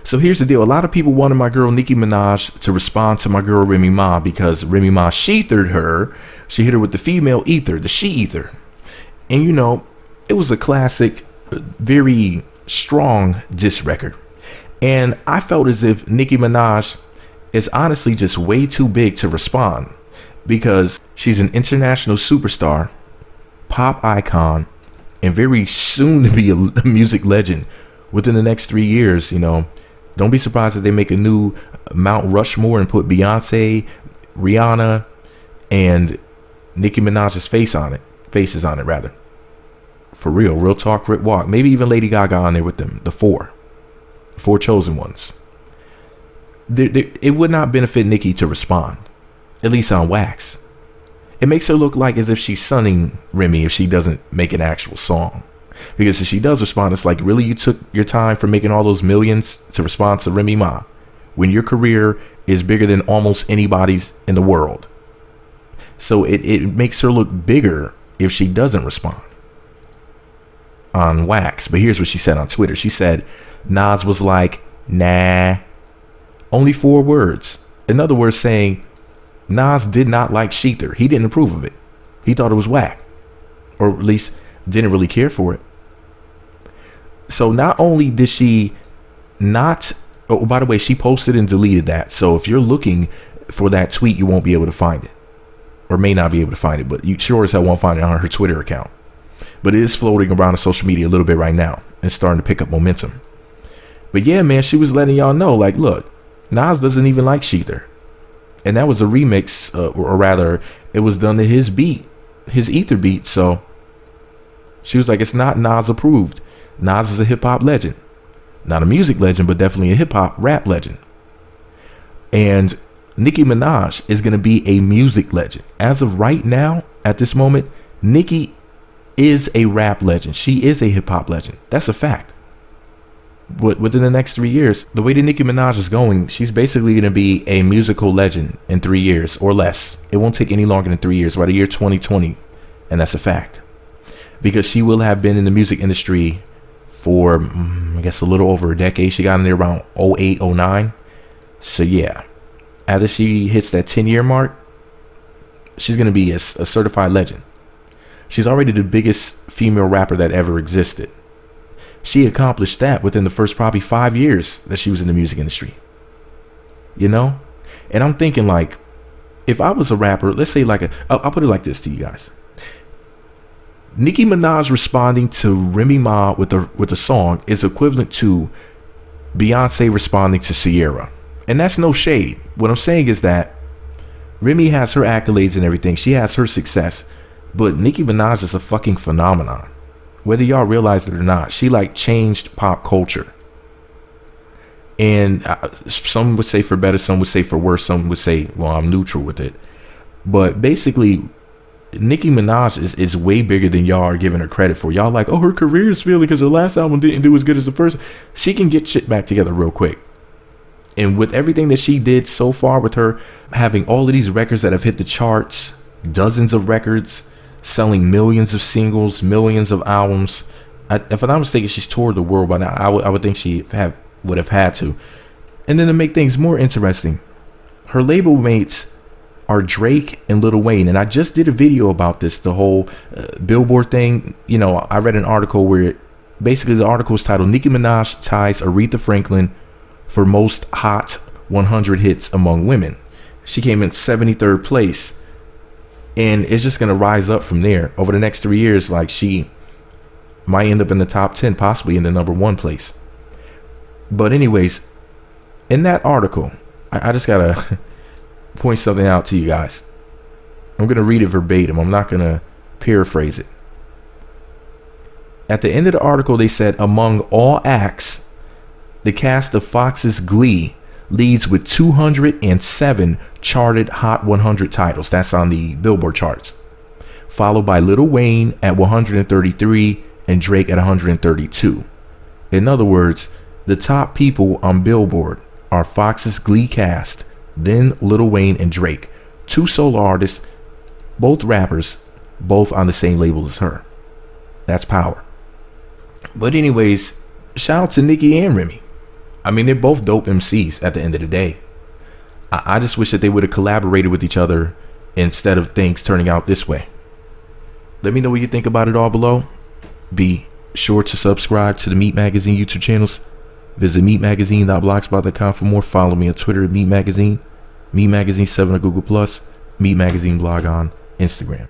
So here's the deal. A lot of people wanted my girl Nicki Minaj to respond to my girl Remy Ma because Remy Ma shETHER'd her. She hit her with the female ether, the shETHER. And you know, it was a classic, very strong diss record. And I felt as if Nicki Minaj is honestly just way too big to respond because she's an international superstar, pop icon, and very soon to be a music legend within the next 3 years. You know, don't be surprised if they make a new Mount Rushmore and put Beyonce, Rihanna, and Nicki Minaj's faces on it rather. For real talk, Rip Walk. Maybe even Lady Gaga on there with them. The four chosen ones. It would not benefit Nicki to respond, at least on wax. It makes her look like as if she's sunning Remy if she doesn't make an actual song. Because if she does respond, it's like, really, you took your time for making all those millions to respond to Remy Ma when your career is bigger than almost anybody's in the world. So it makes her look bigger if she doesn't respond on wax. But here's what she said on Twitter. She said Nas was like, nah. Only 4 words. In other words, saying Nas did not like shETHER. He didn't approve of it. He thought it was whack, or at least didn't really care for it. So not only did she not, oh, by the way, she posted and deleted that. So if you're looking for that tweet, you won't be able to find it, or may not be able to find it, but you sure as hell won't find it on her Twitter account. But it is floating around on social media a little bit right now and starting to pick up momentum. But yeah, man, she was letting y'all know, like, look, Nas doesn't even like shETHER. And that was a remix, or rather, it was done to his beat, his ether beat. So she was like, it's not Nas approved. Nas is a hip hop legend. Not a music legend, but definitely a hip hop rap legend. And Nicki Minaj is going to be a music legend. As of right now, at this moment, Nicki is a rap legend. She is a hip hop legend. That's a fact. Within the next 3 years, the way that Nicki Minaj is going, she's basically going to be a musical legend in 3 years or less. It won't take any longer than 3 years, by the year 2020. And that's a fact. Because she will have been in the music industry for, I guess, a little over a decade. She got in there around 08, 09. So yeah, after she hits that 10-year mark, she's going to be a certified legend. She's already the biggest female rapper that ever existed. She accomplished that within the first probably 5 years that she was in the music industry. You know? And I'm thinking, like, if I was a rapper, let's say, like, I'll put it like this to you guys. Nicki Minaj responding to Remy Ma with a song is equivalent to Beyonce responding to Sierra. And that's no shade. What I'm saying is that Remy has her accolades and everything. She has her success. But Nicki Minaj is a fucking phenomenon. Whether y'all realize it or not, she like changed pop culture. And some would say for better, some would say for worse, some would say, well, I'm neutral with it. But basically, Nicki Minaj is way bigger than y'all are giving her credit for. Y'all like, oh, her career is failing because her last album didn't do as good as the first. She can get shit back together real quick. And with everything that she did so far, with her having all of these records that have hit the charts, dozens of records, selling millions of singles, millions of albums. If I'm not mistaken, she's toured the world by now. I would think she would have had to. And then to make things more interesting, her label mates are Drake and Lil Wayne. And I just did a video about this, the whole Billboard thing. You know, I read an article where basically the article is titled Nicki Minaj ties Aretha Franklin for most hot 100 hits among women. She came in 73rd place. And it's just going to rise up from there over the next 3 years. Like, she might end up in the top 10, possibly in the number 1 place. But anyways, in that article, I just got to point something out to you guys. I'm going to read it verbatim. I'm not going to paraphrase it. At the end of the article, they said, among all acts, the cast of Fox's Glee leads with 207 charted Hot 100 titles. That's on the Billboard charts. Followed by Lil Wayne at 133 and Drake at 132. In other words, the top people on Billboard are Fox's Glee cast, then Lil Wayne and Drake. 2 solo artists, both rappers, both on the same label as her. That's power. But anyways, shout out to Nicki and Remy. I mean, they're both dope MCs at the end of the day. I just wish that they would have collaborated with each other instead of things turning out this way. Let me know what you think about it all below. Be sure to subscribe to the Meat Magazine YouTube channels. Visit meatmagazine.blogspot.com for more. Follow me on Twitter at Meat Magazine, Meat Magazine 7 on Google+, Meat Magazine blog on Instagram.